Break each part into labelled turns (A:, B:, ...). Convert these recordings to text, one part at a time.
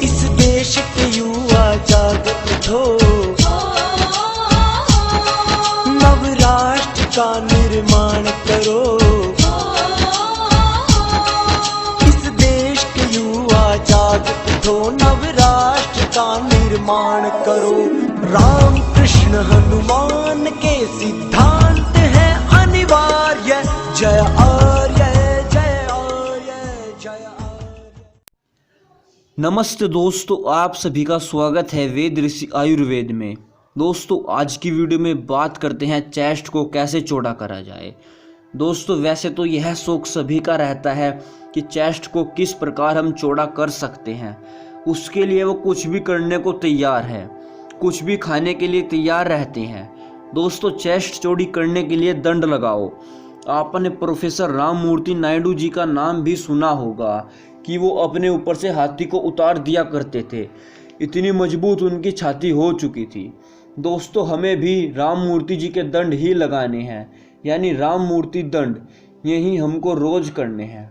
A: इस देश के युवा जाग उठो, नवराष्ट्र का निर्माण करो। इस देश के युवा जाग उठो, नवराष्ट्र का निर्माण करो। राम कृष्ण हनुमान के सिद्धांत है अनिवार्य। जय आर्य, जय आर्य, जय आर्य।
B: नमस्ते दोस्तों, आप सभी का स्वागत है वेद ऋषि आयुर्वेद में। दोस्तों, आज की वीडियो में बात करते हैं चेस्ट को कैसे चौड़ा करा जाए। दोस्तों, वैसे तो यह शौक सभी का रहता है कि चेस्ट को किस प्रकार हम चौड़ा कर सकते हैं। उसके लिए वो कुछ भी करने को तैयार है, कुछ भी खाने के लिए तैयार रहते हैं। दोस्तों, चेस्ट चौड़ी करने के लिए दंड लगाओ। आपने प्रोफेसर राममूर्ति नायडू जी का नाम भी सुना होगा कि वो अपने ऊपर से हाथी को उतार दिया करते थे। इतनी मजबूत उनकी छाती हो चुकी थी। दोस्तों, हमें भी राममूर्ति जी के दंड ही लगाने हैं, यानी राममूर्ति दंड। यही हमको रोज करने हैं।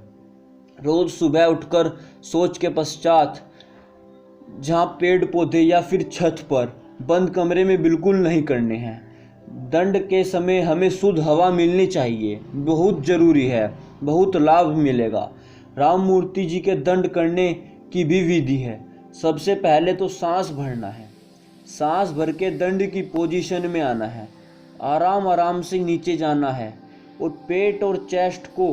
B: रोज सुबह उठकर सोच के पश्चात, जहाँ पेड़ पौधे या फिर छत पर बंद कमरे में बिल्कुल नहीं करने हैं। दंड के समय हमें शुद्ध हवा मिलनी चाहिए, बहुत ज़रूरी है, बहुत लाभ मिलेगा। राममूर्ति जी के दंड करने की भी विधि है। सबसे पहले तो सांस भरना है। सांस भर के दंड की पोजीशन में आना है। आराम आराम से नीचे जाना है और पेट और चेस्ट को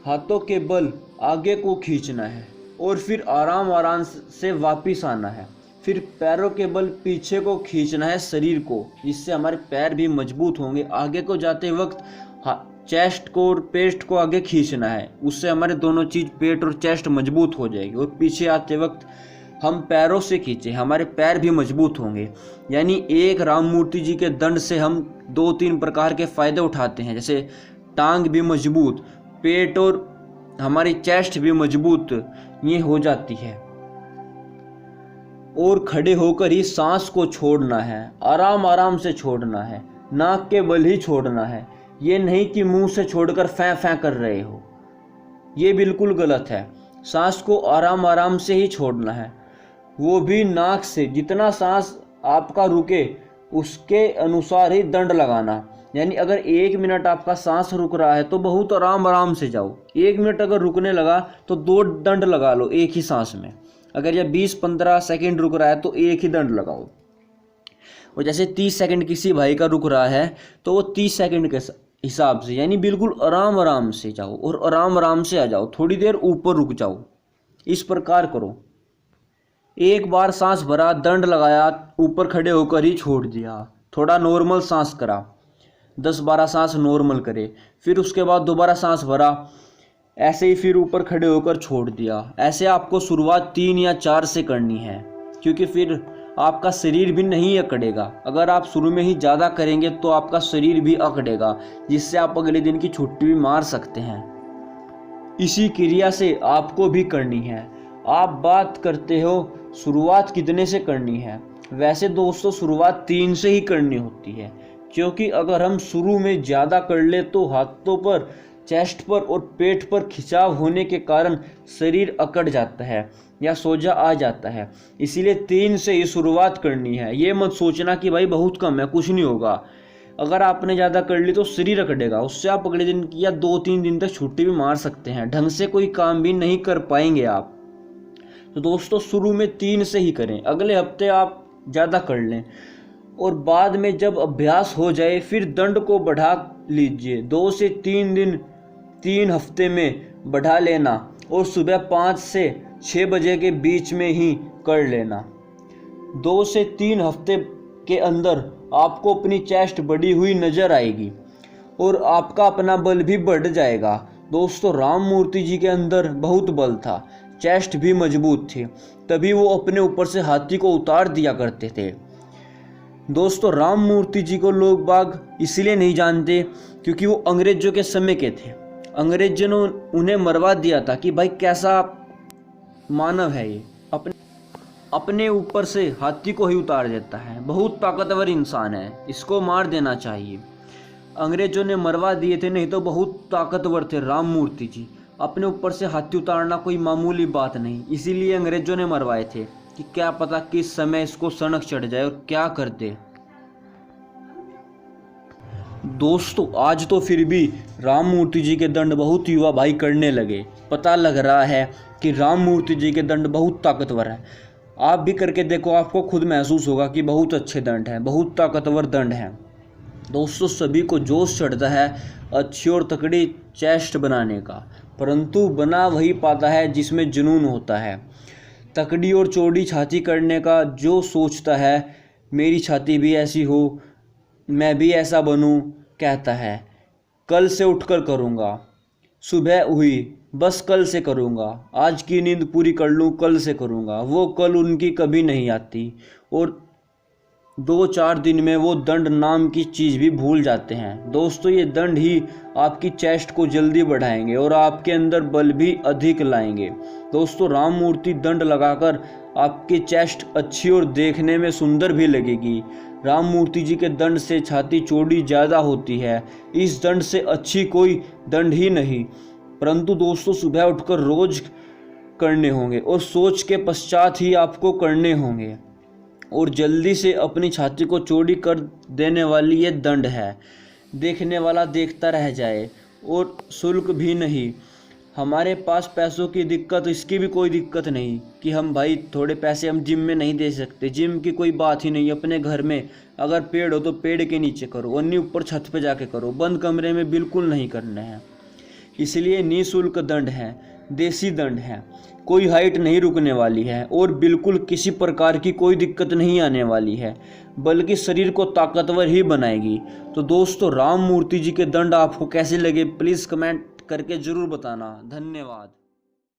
B: हाथों के बल आगे को खींचना है और फिर आराम आराम से वापस आना है। फिर पैरों के बल पीछे को खींचना है शरीर को, जिससे हमारे पैर भी मजबूत होंगे। आगे को जाते वक्त चेस्ट को और पेट को आगे खींचना है, उससे हमारे दोनों चीज़ पेट और चेस्ट मजबूत हो जाएगी। और पीछे आते वक्त हम पैरों से खींचे, हमारे पैर भी मजबूत होंगे। यानी एक राममूर्ति जी के दंड से हम 2-3 प्रकार के फ़ायदे उठाते हैं, जैसे टांग भी मजबूत, पेट और हमारी चेस्ट भी मजबूत ये हो जाती है। और खड़े होकर ही सांस को छोड़ना है, आराम आराम से छोड़ना है, नाक के बल ही छोड़ना है। ये नहीं कि मुंह से छोड़कर फैं फैं कर रहे हो, ये बिल्कुल गलत है। सांस को आराम आराम से ही छोड़ना है, वो भी नाक से। जितना सांस आपका रुके उसके अनुसार ही दंड लगाना। यानी अगर 1 मिनट आपका सांस रुक रहा है तो बहुत आराम आराम से जाओ। 1 मिनट अगर रुकने लगा तो 2 दंड लगा लो एक ही सांस में। अगर यह 20-15 सेकंड रुक रहा है तो एक ही दंड लगाओ। और जैसे 30 सेकंड किसी भाई का रुक रहा है तो वो 30 सेकंड के हिसाब से, यानी बिल्कुल आराम आराम से जाओ और आराम आराम से आ जाओ। थोड़ी देर ऊपर रुक जाओ, इस प्रकार करो। एक बार सांस भरा, दंड लगाया, ऊपर खड़े होकर ही छोड़ दिया। थोड़ा नॉर्मल सांस करा, 10-12 सांस नॉर्मल करे। फिर उसके बाद दोबारा सांस भरा, ऐसे ही फिर ऊपर खड़े होकर छोड़ दिया। ऐसे आपको शुरुआत 3 या 4 से करनी है, क्योंकि फिर आपका शरीर भी नहीं अकड़ेगा। अगर आप शुरू में ही ज़्यादा करेंगे तो आपका शरीर भी अकड़ेगा, जिससे आप अगले दिन की छुट्टी भी मार सकते हैं। इसी क्रिया से आपको भी करनी है। आप बात करते हो शुरुआत कितने से करनी है। वैसे दोस्तों, शुरुआत 3 से ही करनी होती है, क्योंकि अगर हम शुरू में ज़्यादा कर ले तो हाथों पर, चेस्ट पर और पेट पर खिंचाव होने के कारण शरीर अकड़ जाता है या सोजा आ जाता है। इसीलिए 3 से ही शुरुआत करनी है। ये मत सोचना कि भाई बहुत कम है, कुछ नहीं होगा। अगर आपने ज़्यादा कर ली तो शरीर अकड़ेगा, उससे आप अगले दिन या 2-3 दिन तक छुट्टी भी मार सकते हैं। ढंग से कोई काम भी नहीं कर पाएंगे आप। तो दोस्तों, शुरू में 3 से ही करें, अगले हफ्ते आप ज़्यादा कर लें और बाद में जब अभ्यास हो जाए फिर दंड को बढ़ा लीजिए। 2 से 3 दिन, 3 हफ्ते में बढ़ा लेना और सुबह 5 से 6 बजे के बीच में ही कर लेना। 2 से 3 हफ्ते के अंदर आपको अपनी चेस्ट बढ़ी हुई नज़र आएगी और आपका अपना बल भी बढ़ जाएगा। दोस्तों, राममूर्ति जी के अंदर बहुत बल था, चेस्ट भी मजबूत थी, तभी वो अपने ऊपर से हाथी को उतार दिया करते थे। दोस्तों, राममूर्ति जी को लोग बाग इसलिए नहीं जानते क्योंकि वो अंग्रेजों के समय के थे। अंग्रेजों ने उन्हें मरवा दिया था कि भाई कैसा मानव है ये, अपने ऊपर से हाथी को ही उतार देता है, बहुत ताकतवर इंसान है, इसको मार देना चाहिए। अंग्रेजों ने मरवा दिए थे, नहीं तो बहुत ताकतवर थे राममूर्ति जी। अपने ऊपर से हाथी उतारना कोई मामूली बात नहीं, इसीलिए अंग्रेजों ने मरवाए थे कि क्या पता किस समय इसको सनक चढ़ जाए और क्या कर दे। दोस्तों आज तो फिर भी राम मूर्ति जी के दंड बहुत युवा भाई करने लगे। पता लग रहा है कि राम मूर्ति जी के दंड बहुत ताकतवर है। आप भी करके देखो, आपको खुद महसूस होगा कि बहुत अच्छे दंड हैं, बहुत ताकतवर दंड हैं। दोस्तों सभी को जोश चढ़ता है अच्छी और तकड़ी चेस्ट बनाने का, परंतु बना वही पाता है जिसमें जुनून होता है। तकड़ी और चौड़ी छाती करने का जो सोचता है मेरी छाती भी ऐसी हो, मैं भी ऐसा बनूं, कहता है कल से उठकर करूँगा, सुबह हुई बस कल से करूँगा, आज की नींद पूरी कर लूँ कल से करूँगा। वो कल उनकी कभी नहीं आती और 2-4 दिन में वो दंड नाम की चीज़ भी भूल जाते हैं। दोस्तों ये दंड ही आपकी चेस्ट को जल्दी बढ़ाएंगे और आपके अंदर बल भी अधिक लाएंगे। दोस्तों राम मूर्ति दंड लगाकर आपकी चेस्ट अच्छी और देखने में सुंदर भी लगेगी। राम मूर्ति जी के दंड से छाती चौड़ी ज़्यादा होती है, इस दंड से अच्छी कोई दंड ही नहीं। परंतु दोस्तों सुबह उठकर रोज करने होंगे और सोच के पश्चात ही आपको करने होंगे और जल्दी से अपनी छाती को चौड़ी कर देने वाली ये दंड है। देखने वाला देखता रह जाए और शुल्क भी नहीं। हमारे पास पैसों की दिक्कत, इसकी भी कोई दिक्कत नहीं कि हम भाई थोड़े पैसे हम जिम में नहीं दे सकते, जिम की कोई बात ही नहीं। अपने घर में अगर पेड़ हो तो पेड़ के नीचे करो, वरनी ऊपर छत पे जाके करो, बंद कमरे में बिल्कुल नहीं करने हैं। इसलिए निःशुल्क दंड है, देसी दंड है, कोई हाइट नहीं रुकने वाली है और बिल्कुल किसी प्रकार की कोई दिक्कत नहीं आने वाली है, बल्कि शरीर को ताकतवर ही बनाएगी। तो दोस्तों राम मूर्ति जी के दंड आपको कैसे लगे प्लीज़ कमेंट करके ज़रूर बताना। धन्यवाद।